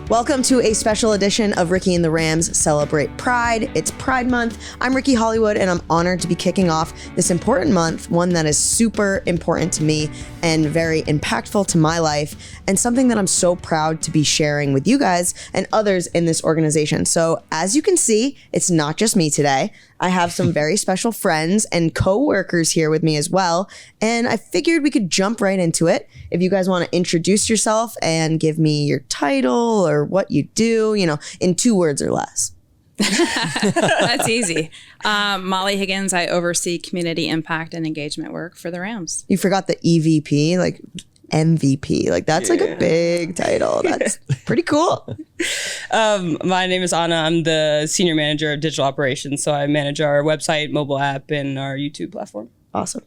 Welcome to a special edition of Ricky and the Rams Celebrate Pride. It's Pride Month. I'm Ricky Hollywood, and I'm honored to be kicking off this important month, one that is super important to me and very impactful to my life, and something that I'm so proud to be sharing with you guys and others in this organization. So as you can see, it's not just me today. I have some very special friends and co-workers here with me as well, and I figured we could jump right into it. If you guys want to introduce yourself and give me your title or what you do, in 2 words or less. That's easy. Molly Higgins, I oversee community impact and engagement work for the Rams. You forgot the EVP, like MVP. Like that's like a big title. That's pretty cool. My name is Anna. I'm the senior manager of digital operations. So I manage our website, mobile app, and our YouTube platform. Awesome.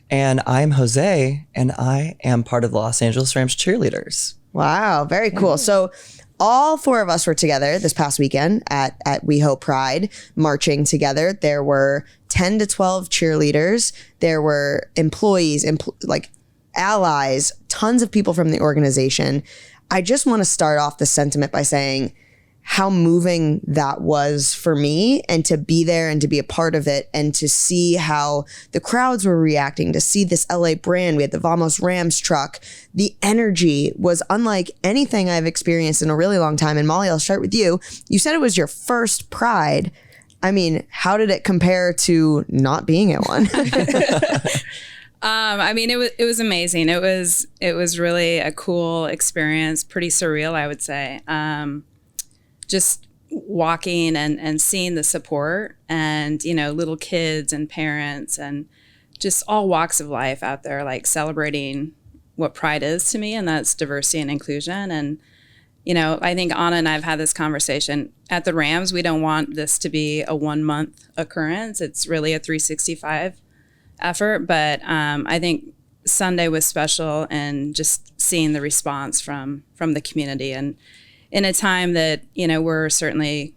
And I'm Jose, and I am part of the Los Angeles Rams cheerleaders. Wow, very cool. So all 4 of us were together this past weekend at WeHo Pride, marching together. There were 10 to 12 cheerleaders. There were employees, allies, tons of people from the organization. I just want to start off the sentiment by saying how moving that was for me, and to be there and to be a part of it and to see how the crowds were reacting, to see this LA brand. We had the Vamos Rams truck. The energy was unlike anything I've experienced in a really long time. And Molly, I'll start with you. You said it was your first Pride. I mean, how did it compare to not being at one? It was amazing. It was really a cool experience, pretty surreal, I would say. Just walking and seeing the support and, little kids and parents and just all walks of life out there, like celebrating what Pride is to me, and that's diversity and inclusion. And, I think Anna and I have had this conversation. At the Rams, we don't want this to be a 1-month occurrence. It's really a 365 effort. But I think Sunday was special, and just seeing the response from the community, and in a time that, we're certainly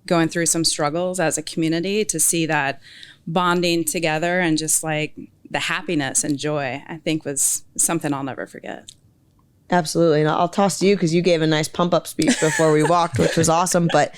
going through some struggles as a community, to see that bonding together and just like the happiness and joy, I think was something I'll never forget. Absolutely. And I'll toss to you because you gave a nice pump up speech before we walked, which was awesome. But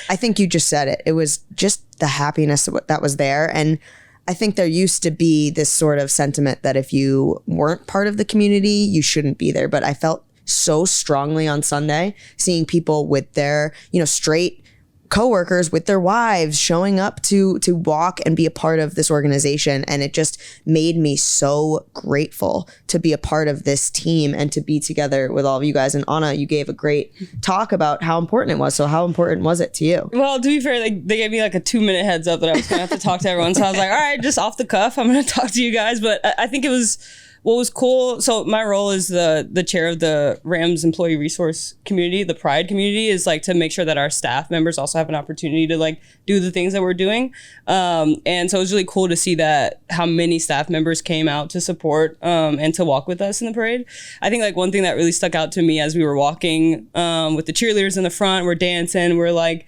I think you just said it. It was just the happiness that was there. And I think there used to be this sort of sentiment that if you weren't part of the community, you shouldn't be there. But I felt so strongly on Sunday, seeing people with their, straight coworkers with their wives showing up to walk and be a part of this organization. And it just made me so grateful to be a part of this team and to be together with all of you guys. And Anna, you gave a great talk about how important it was. So how important was it to you? Well, to be fair, they gave me like a 2-minute heads up that I was going to have to talk to everyone. So I was like, all right, just off the cuff, I'm going to talk to you guys. But I think it was... What was cool, so my role is the chair of the Rams employee resource community, the Pride community, is like to make sure that our staff members also have an opportunity to like do the things that we're doing. And so it was really cool to see that how many staff members came out to support and to walk with us in the parade. I think like one thing that really stuck out to me as we were walking with the cheerleaders in the front, we're dancing, we're like,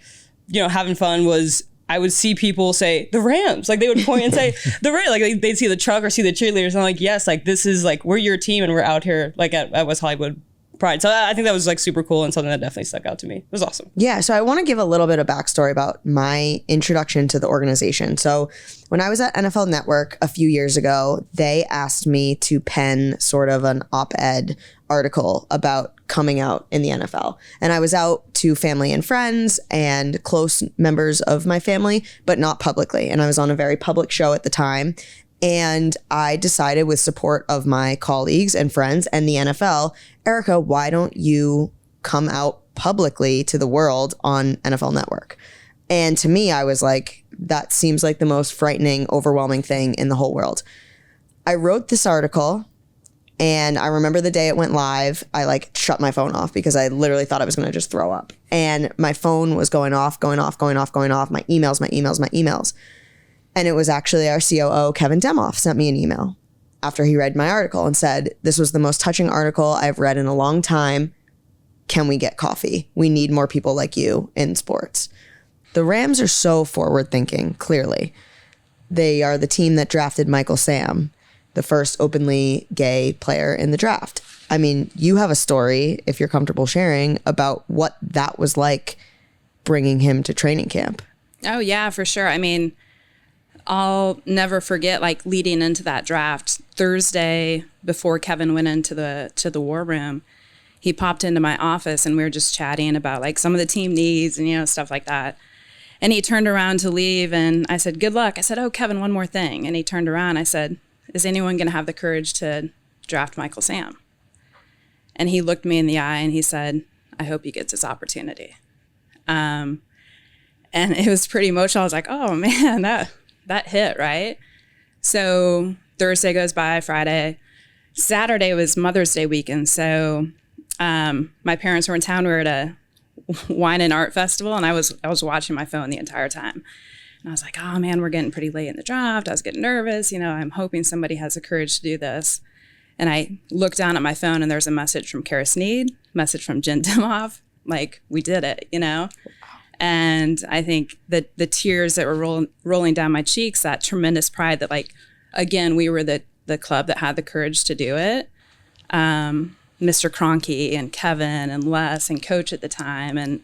having fun, was I would see people say the Rams, like they would point and say the Rams, like they'd see the truck or see the cheerleaders, and I'm like, yes, like this is like we're your team and we're out here like at West Hollywood Pride. So I think that was like super cool and something that definitely stuck out to me. It was awesome. Yeah. So I want to give a little bit of backstory about my introduction to the organization. So when I was at NFL Network a few years ago, they asked me to pen sort of an op-ed article about coming out in the NFL. And I was out to family and friends and close members of my family, but not publicly. And I was on a very public show at the time. And I decided, with support of my colleagues and friends and the NFL, Erica, why don't you come out publicly to the world on NFL Network? And to me, I was like, that seems like the most frightening, overwhelming thing in the whole world. I wrote this article, and I remember the day it went live, I like shut my phone off because I literally thought I was going to just throw up. And my phone was going off, my emails. And it was actually our COO, Kevin Demoff, sent me an email after he read my article and said, this was the most touching article I've read in a long time. Can we get coffee? We need more people like you in sports. The Rams are so forward thinking, clearly. They are the team that drafted Michael Sam. the first openly gay player in the draft. I mean, you have a story, if you're comfortable sharing, about what that was like bringing him to training camp. Oh, yeah, for sure. I mean, I'll never forget, like, leading into that draft, Thursday before Kevin went into the war room, he popped into my office and we were just chatting about, like, some of the team needs and, you know, stuff like that. And he turned around to leave and I said, good luck. I said, oh, Kevin, one more thing. And he turned around. I said, is anyone going to have the courage to draft Michael Sam? And he looked me in the eye and he said, I hope he gets his opportunity. And it was pretty emotional. I was like, oh, man, that hit, right? So Thursday goes by, Friday. Saturday was Mother's Day weekend. So my parents were in town. We were at a wine and art festival, and I was watching my phone the entire time. And I was like, oh, man, we're getting pretty late in the draft. I was getting nervous. You know, I'm hoping somebody has the courage to do this. And I looked down at my phone, and there's a message from Kara Sneed, message from Jen Dimoff. Like, we did it, you know? And I think that the tears that were rolling down my cheeks, that tremendous pride that, like, again, we were the club that had the courage to do it. Mr. Kroenke and Kevin and Les and coach at the time. And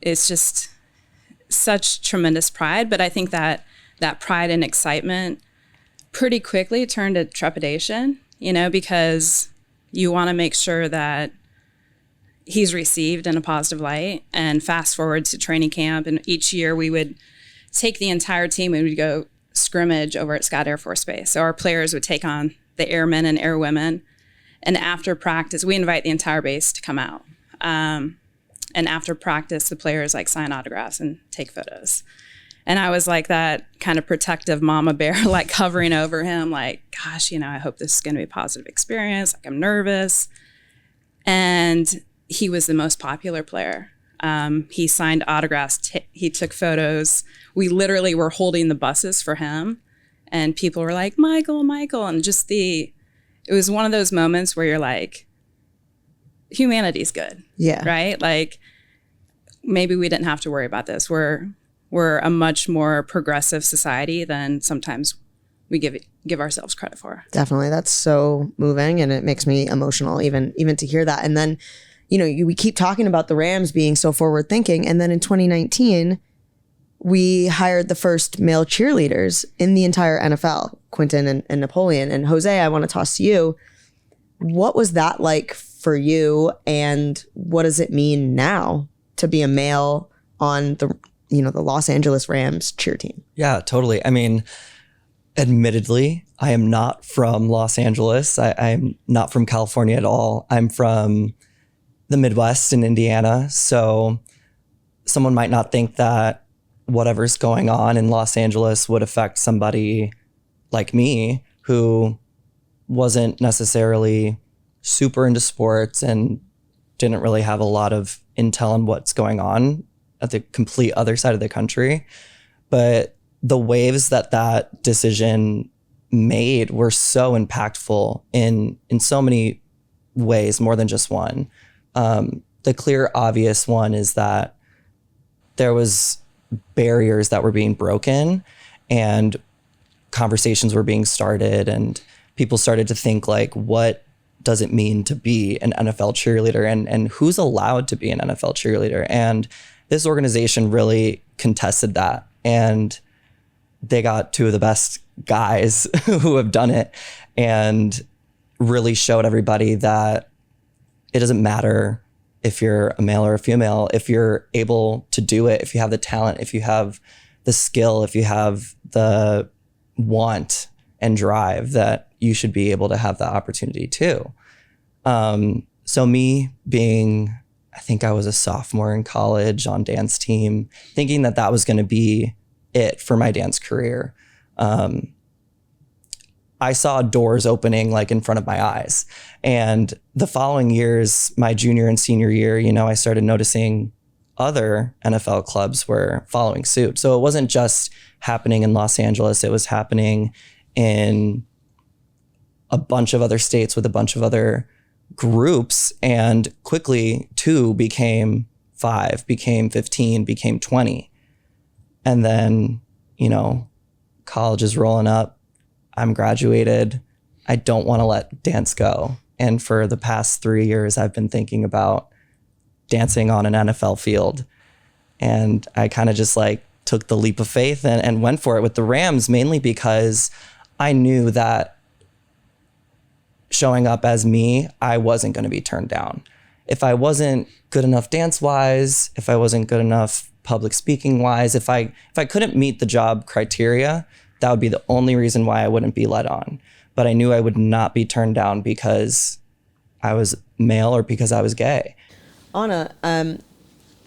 it's just such tremendous pride. But I think that pride and excitement pretty quickly turned to trepidation, you know, because you want to make sure that he's received in a positive light. And fast forward to training camp, and each year we would take the entire team and we'd go scrimmage over at Scott Air Force Base. So our players would take on the airmen and airwomen. And after practice, we invite the entire base to come out. And after practice, the players like sign autographs and take photos. And I was like that kind of protective mama bear, like hovering over him, like, gosh, you know, I hope this is going to be a positive experience. Like, I'm nervous. And he was the most popular player. He signed autographs. He took photos. We literally were holding the buses for him. And people were like, Michael. And just it was one of those moments where you're like, humanity's good. Yeah. Right? Like, maybe we didn't have to worry about this. We're a much more progressive society than sometimes we give ourselves credit for. Definitely. That's so moving, and it makes me emotional even to hear that. And then, you know, we keep talking about the Rams being so forward thinking. And then in 2019, we hired the first male cheerleaders in the entire NFL, Quentin and Napoleon. And Jose, I want to toss to you. What was that like for you? And what does it mean now to be a male on the Los Angeles Rams cheer team? Yeah, totally. I mean, admittedly, I am not from Los Angeles. I'm not from California at all. I'm from the Midwest in Indiana. So someone might not think that whatever's going on in Los Angeles would affect somebody like me who wasn't necessarily super into sports and didn't really have a lot of intel on what's going on at the complete other side of the country. But the waves that decision made were so impactful in so many ways, more than just one. The clear, obvious one is that there was barriers that were being broken and conversations were being started, and people started to think, like, what does it mean to be an NFL cheerleader, and who's allowed to be an NFL cheerleader? And this organization really contested that, and they got two of the best guys who have done it and really showed everybody that it doesn't matter if you're a male or a female, if you're able to do it, if you have the talent, if you have the skill, if you have the want and drive, that you should be able to have that opportunity too. So me being, I think I was a sophomore in college on dance team, thinking that was going to be it for my dance career. I saw doors opening like in front of my eyes. And the following years, my junior and senior year, you know, I started noticing other NFL clubs were following suit. So it wasn't just happening in Los Angeles, it was happening in a bunch of other states with a bunch of other groups. And quickly 2 became 5, became 15, became 20. And then, you know, college is rolling up. I'm graduated. I don't want to let dance go. And for the past 3 years, I've been thinking about dancing on an NFL field. And I kind of just like took the leap of faith and went for it with the Rams, mainly because I knew that showing up as me, I wasn't going to be turned down. If I wasn't good enough dance-wise, if I wasn't good enough public speaking-wise, if I couldn't meet the job criteria, that would be the only reason why I wouldn't be let on. But I knew I would not be turned down because I was male or because I was gay. Anna,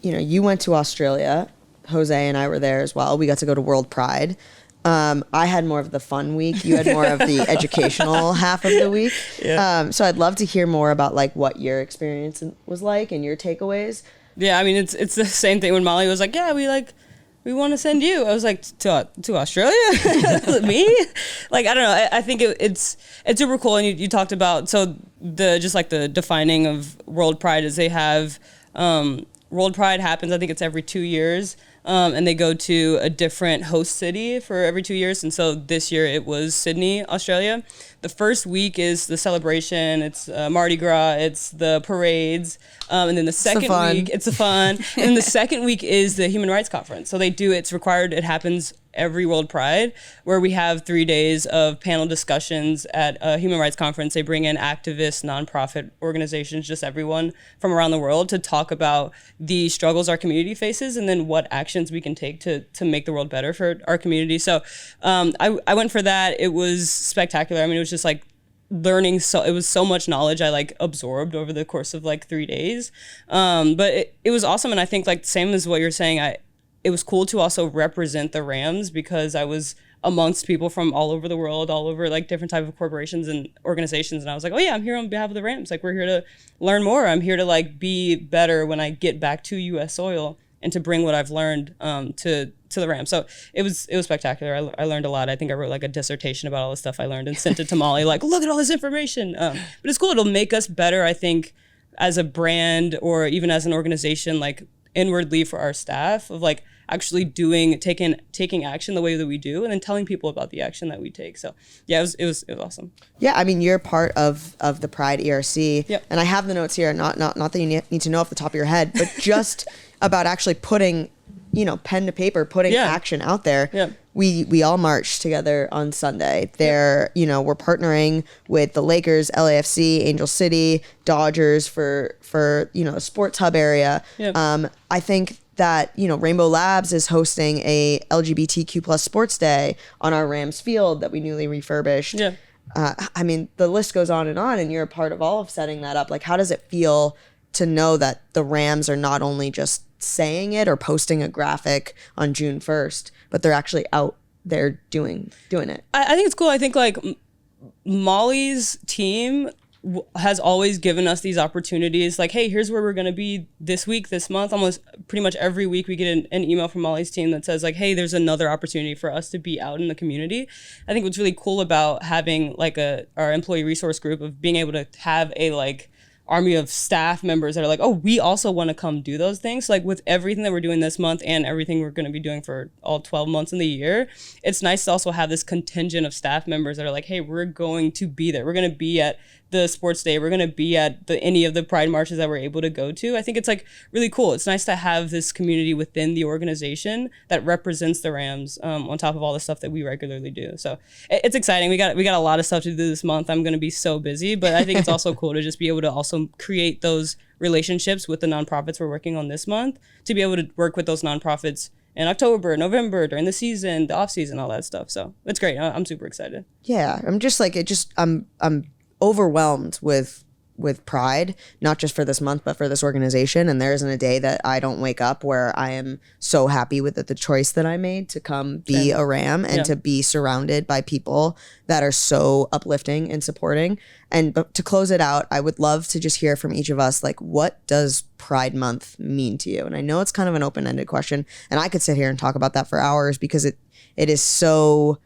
you went to Australia. Jose and I were there as well. We got to go to World Pride. I had more of the fun week. You had more of the educational half of the week. Yeah. So I'd love to hear more about like what your experience was like and your takeaways. Yeah, I mean, it's the same thing when Molly was like, yeah, we want to send you. I was like, to Australia? Me? Like, I don't know. I think it's super cool. And you talked about, so the defining of World Pride is they have, World Pride happens, I think it's every 2 years. And they go to a different host city for every 2 years. And so this year it was Sydney, Australia. The first week is the celebration. It's Mardi Gras. It's the parades. And then the second week, it's the fun. And then the second week is the Human Rights Conference. So it's required. It happens every World Pride, where we have 3 days of panel discussions at a Human Rights Conference. They bring in activists, nonprofit organizations, just everyone from around the world to talk about the struggles our community faces and then what actions we can take to make the world better for our community. So I went for that. It was spectacular. I mean, it was just like learning. So it was so much knowledge I like absorbed over the course of like 3 days. But it was awesome. And I think like same as what you're saying, it was cool to also represent the Rams because I was amongst people from all over the world, all over like different type of corporations and organizations. And I was like, oh yeah, I'm here on behalf of the Rams. Like we're here to learn more. I'm here to like be better when I get back to US soil and to bring what I've learned to the Rams. So it was spectacular. I learned a lot. I think I wrote like a dissertation about all the stuff I learned and sent it to Molly, like, look at all this information. But it's cool. It'll make us better, I think, as a brand or even as an organization, like inwardly for our staff of like actually taking action the way that we do and then telling people about the action that we take. So yeah, it was awesome. Yeah, I mean, you're part of the Pride ERC. Yep. And I have the notes here, not that you need to know off the top of your head, but just about actually putting, pen to paper, putting action out there. Yeah. We all marched together on Sunday. We're partnering with the Lakers, LAFC, Angel City, Dodgers for a sports hub area. Yep. I think that, Rainbow Labs is hosting a LGBTQ plus sports day on our Rams field that we newly refurbished. Yeah. I mean, the list goes on, and you're a part of all of setting that up. Like, how does it feel to know that the Rams are not only just saying it or posting a graphic on June 1st, but they're actually out there doing it? I think it's cool. I think like Molly's team has always given us these opportunities like, hey, here's where we're going to be this week, this month. Almost pretty much every week we get an email from Molly's team that says like, hey, there's another opportunity for us to be out in the community. I think what's really cool about having like our employee resource group of being able to have a like army of staff members that are like, oh, we also want to come do those things. So, like with everything that we're doing this month and everything we're going to be doing for all 12 months in the year, it's nice to also have this contingent of staff members that are like, hey, we're going to be there. We're going to be at the sports day. We're going to be at any of the pride marches that we're able to go to. I think it's like really cool. It's nice to have this community within the organization that represents the Rams on top of all the stuff that we regularly do. So it's exciting. We got a lot of stuff to do this month. I'm going to be so busy, but I think it's also cool to just be able to also create those relationships with the nonprofits we're working on this month, to be able to work with those nonprofits in October, November, during the season, the off season, all that stuff. So it's great. I'm super excited. Yeah. I'm just like, I'm overwhelmed with pride, not just for this month, but for this organization. And there isn't a day that I don't wake up where I am so happy with the choice that I made to come be a Ram and to be surrounded by people that are so uplifting and supporting. But to close it out, I would love to just hear from each of us, like, what does Pride Month mean to you? And I know it's kind of an open-ended question, and I could sit here and talk about that for hours because it is so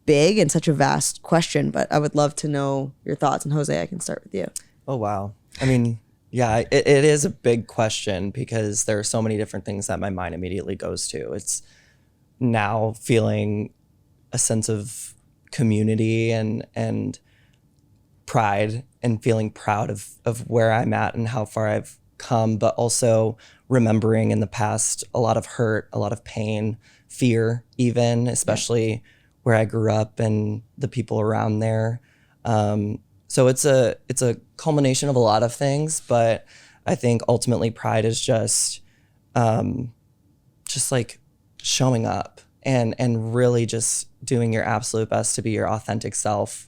big and such a vast question, but I would love to know your thoughts. And Jose, I can start with you. Oh, wow. I mean, yeah, it is a big question because there are so many different things that my mind immediately goes to. It's now feeling a sense of community and pride and feeling proud of where I'm at and how far I've come, but also remembering in the past a lot of hurt, a lot of pain, fear, even, especially where I grew up and the people around there. So it's a culmination of a lot of things, but I think ultimately pride is just like showing up and really just doing your absolute best to be your authentic self.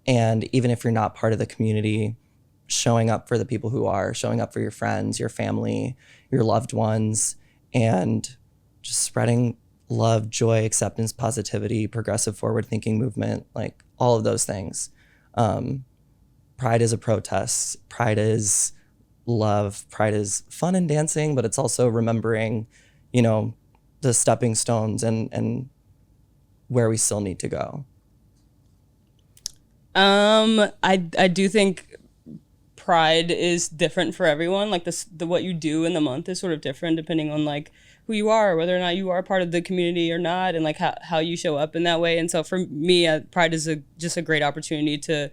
And even if you're not part of the community, showing up for the people who are, showing up for your friends, your family, your loved ones, and just spreading love, joy, acceptance, positivity, progressive forward thinking movement, like all of those things. Pride is a protest. Pride is love. Pride is fun and dancing, but it's also remembering, the stepping stones and where we still need to go. I do think pride is different for everyone. Like what you do in the month is sort of different depending on like who you are, whether or not you are part of the community or not, and like how you show up in that way. And so for me, pride is just a great opportunity to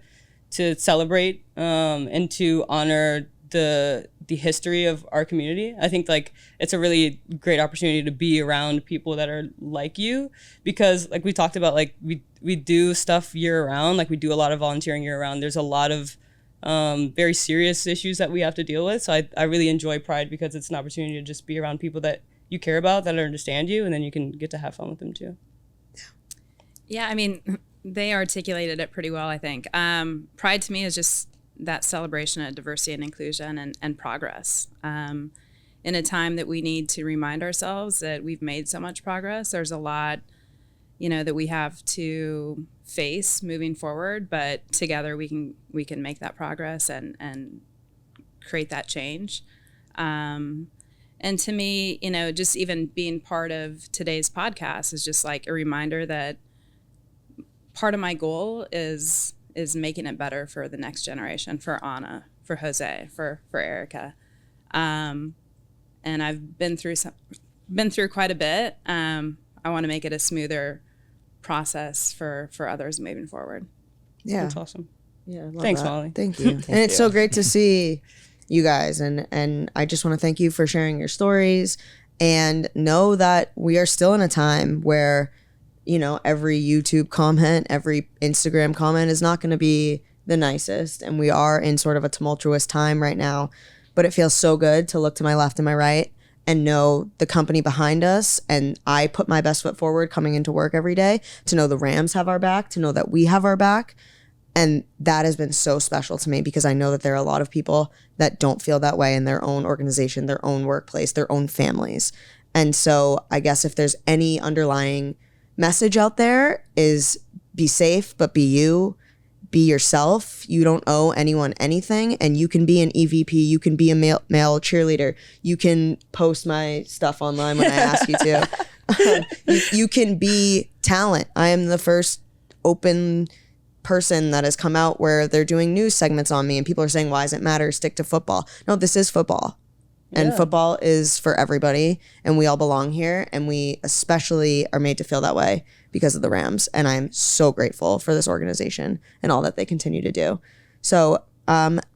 celebrate and to honor the history of our community. I think like it's a really great opportunity to be around people that are like you, because like we talked about, like we do stuff year round, like we do a lot of volunteering year round. There's a lot of very serious issues that we have to deal with. So I really enjoy Pride because it's an opportunity to just be around people that you care about, that understand you, and then you can get to have fun with them too. Yeah, I mean, they articulated it pretty well, I think. Pride to me is just that celebration of diversity and inclusion and progress. In a time that we need to remind ourselves that we've made so much progress, there's a lot, that we have to face moving forward, but together we can make that progress and create that change. And to me, just even being part of today's podcast is just like a reminder that part of my goal is making it better for the next generation, for Anna, for Jose, for Erica. And I've been through quite a bit. I want to make it a smoother process for others moving forward. Yeah. That's awesome. Yeah. Thanks, that. Molly. Thank you. And it's so great to see you guys. And I just want to thank you for sharing your stories, and know that we are still in a time where every YouTube comment, every Instagram comment is not going to be the nicest. And we are in sort of a tumultuous time right now, but it feels so good to look to my left and my right and know the company behind us. And I put my best foot forward coming into work every day, to know the Rams have our back, to know that we have our back. And that has been so special to me, because I know that there are a lot of people that don't feel that way in their own organization, their own workplace, their own families. And so I guess if there's any underlying message out there, is be safe, but be you, be yourself. You don't owe anyone anything, and you can be an EVP, you can be a male cheerleader, you can post my stuff online when I ask you to. You can be talent. I am the first open person that has come out where they're doing news segments on me and people are saying, why does it matter? Stick to football. No, this is football. And football is for everybody, and we all belong here, and we especially are made to feel that way because of the Rams. And I'm so grateful for this organization and all that they continue to do. So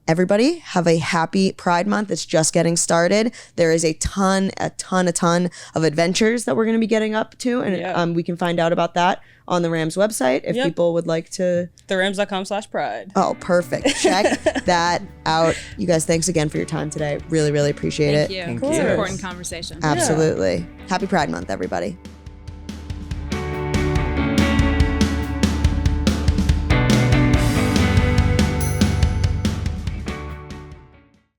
everybody have a happy Pride Month. It's just getting started. There is a ton of adventures that we're going to be getting up to, and we can find out about that on the Rams website if people would like to. therams.com/pride. Oh, perfect. Check that out. You guys, thanks again for your time today. Really, really appreciate it. Thank you. It's an important conversation. Absolutely. Happy Pride Month, everybody.